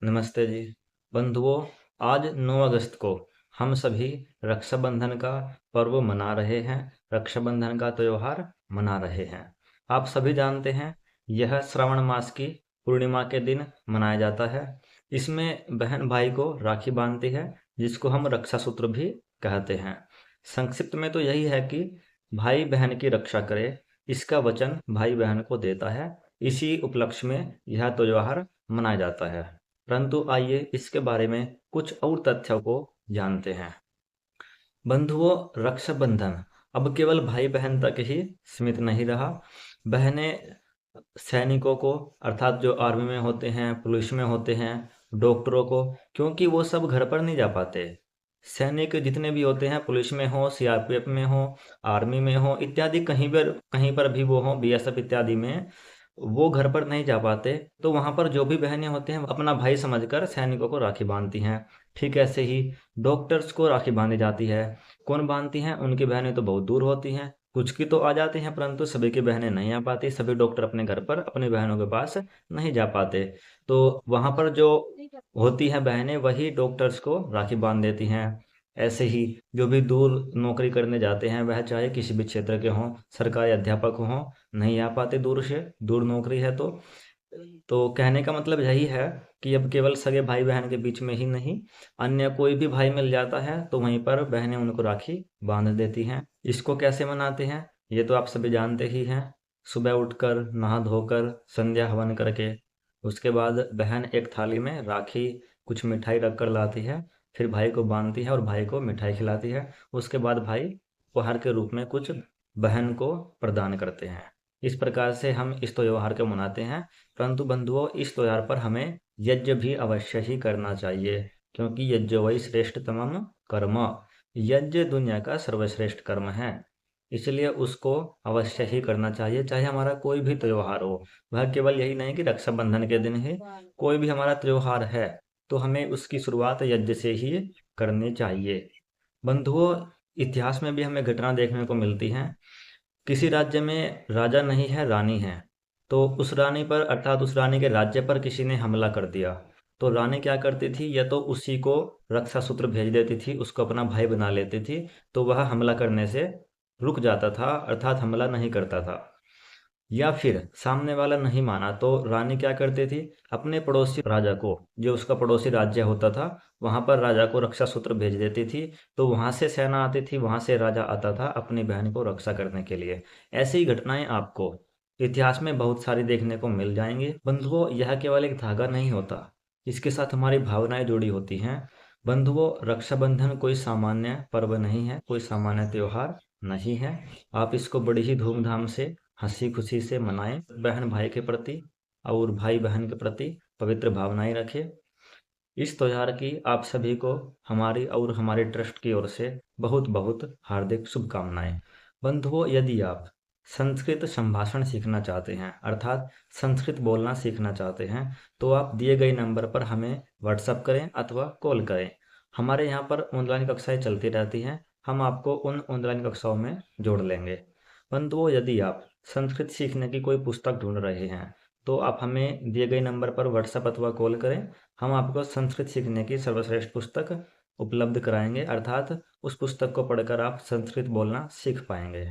नमस्ते जी। बंधुओं, आज 9 अगस्त को हम सभी रक्षाबंधन का पर्व मना रहे हैं, रक्षाबंधन का त्योहार मना रहे हैं। आप सभी जानते हैं, यह श्रावण मास की पूर्णिमा के दिन मनाया जाता है। इसमें बहन भाई को राखी बांधती है, जिसको हम रक्षा सूत्र भी कहते हैं। संक्षिप्त में तो यही है कि भाई बहन की रक्षा करे, इसका वचन भाई बहन को देता है। इसी उपलक्ष्य में यह त्योहार मनाया जाता है। परंतु आइए इसके बारे में कुछ और तथ्यों को जानते हैं। बंधुओं, रक्षाबंधन अब केवल भाई बहन तक ही सीमित नहीं रहा। बहनें सैनिकों को, अर्थात जो आर्मी में होते हैं, पुलिस में होते हैं, डॉक्टरों को, क्योंकि वो सब घर पर नहीं जा पाते। सैनिक जितने भी होते हैं, पुलिस में हो, सीआरपीएफ में हो, आर्मी में हो इत्यादि, कहीं पर भी वो हो, बीएसएफ इत्यादि में, वो घर पर नहीं जा पाते। तो वहाँ पर जो भी बहनें होते हैं अपना भाई समझकर सैनिकों को राखी बांधती हैं। ठीक ऐसे ही डॉक्टर्स को राखी बांधी जाती है। कौन बांधती हैं? उनकी बहनें तो बहुत दूर होती हैं। कुछ की तो आ जाती हैं, परंतु सभी की बहनें नहीं आ पाती। सभी डॉक्टर अपने घर पर अपनी बहनों के पास नहीं जा पाते। तो वहाँ पर जो होती हैं बहनें, वही डॉक्टर्स को राखी बांध देती हैं। ऐसे ही जो भी दूर नौकरी करने जाते हैं, वह चाहे किसी भी क्षेत्र के हों, सरकारी अध्यापक हों, नहीं आ पाते दूर से, दूर नौकरी है तो कहने का मतलब यही है कि अब केवल सगे भाई बहन के बीच में ही नहीं, अन्य कोई भी भाई मिल जाता है तो वहीं पर बहनें उनको राखी बांध देती हैं। इसको कैसे मनाते हैं ये तो आप सभी जानते ही हैं। सुबह उठकर नहा धोकर संध्या हवन करके, उसके बाद बहन एक थाली में राखी कुछ मिठाई रख कर लाती है, फिर भाई को बांधती है और भाई को मिठाई खिलाती है। उसके बाद भाई उपहार के रूप में कुछ बहन को प्रदान करते हैं। इस प्रकार से हम इस त्योहार को मनाते हैं। परंतु बंधुओं, इस त्योहार पर हमें यज्ञ भी अवश्य ही करना चाहिए, क्योंकि यज्ञ वही श्रेष्ठतमम कर्म, यज्ञ दुनिया का सर्वश्रेष्ठ कर्म है। इसलिए उसको अवश्य ही करना चाहिए, चाहे हमारा कोई भी त्योहार हो। वह केवल यही नहीं कि रक्षाबंधन के दिन ही, कोई भी हमारा त्योहार है तो हमें उसकी शुरुआत यज्ञ से ही करनी चाहिए। बंधुओं, इतिहास में भी हमें घटना देखने को मिलती हैं। किसी राज्य में राजा नहीं है, रानी है। तो उस रानी पर, अर्थात उस रानी के राज्य पर किसी ने हमला कर दिया। तो रानी क्या करती थी, या तो उसी को रक्षा सूत्र भेज देती थी, उसको अपना भाई बना लेती थी, तो वह हमला करने से रुक जाता था, अर्थात हमला नहीं करता था। या फिर सामने वाला नहीं माना तो रानी क्या करती थी, अपने पड़ोसी राजा को, जो उसका पड़ोसी राज्य होता था, वहां पर राजा को रक्षा सूत्र भेज देती थी। तो वहां से सेना आती थी, वहां से राजा आता था अपनी बहन को रक्षा करने के लिए। ऐसी ही घटनाएं आपको इतिहास में बहुत सारी देखने को मिल जाएंगी। बंधुओं, यह केवल एक धागा नहीं होता, इसके साथ हमारी भावनाएं जुड़ी होती हैं। बंधुओं, रक्षाबंधन कोई सामान्य पर्व नहीं है, कोई सामान्य त्योहार नहीं है। आप इसको बड़ी ही धूमधाम से, हंसी खुशी से मनाएं। बहन भाई के प्रति और भाई बहन के प्रति पवित्र भावनाएं रखें। इस त्योहार की आप सभी को हमारी और हमारे ट्रस्ट की ओर से बहुत बहुत हार्दिक शुभकामनाएं। बंधुओं, यदि आप संस्कृत संभाषण सीखना चाहते हैं, अर्थात संस्कृत बोलना सीखना चाहते हैं, तो आप दिए गए नंबर पर हमें व्हाट्सएप करें अथवा कॉल करें। हमारे यहाँ पर ऑनलाइन कक्षाएं चलती रहती हैं, हम आपको उन ऑनलाइन कक्षाओं में जोड़ लेंगे। बंधुओं, यदि आप संस्कृत सीखने की कोई पुस्तक ढूंढ रहे हैं, तो आप हमें दिए गए नंबर पर व्हाट्सएप अथवा कॉल करें। हम आपको संस्कृत सीखने की सर्वश्रेष्ठ पुस्तक उपलब्ध कराएंगे, अर्थात उस पुस्तक को पढ़कर आप संस्कृत बोलना सीख पाएंगे।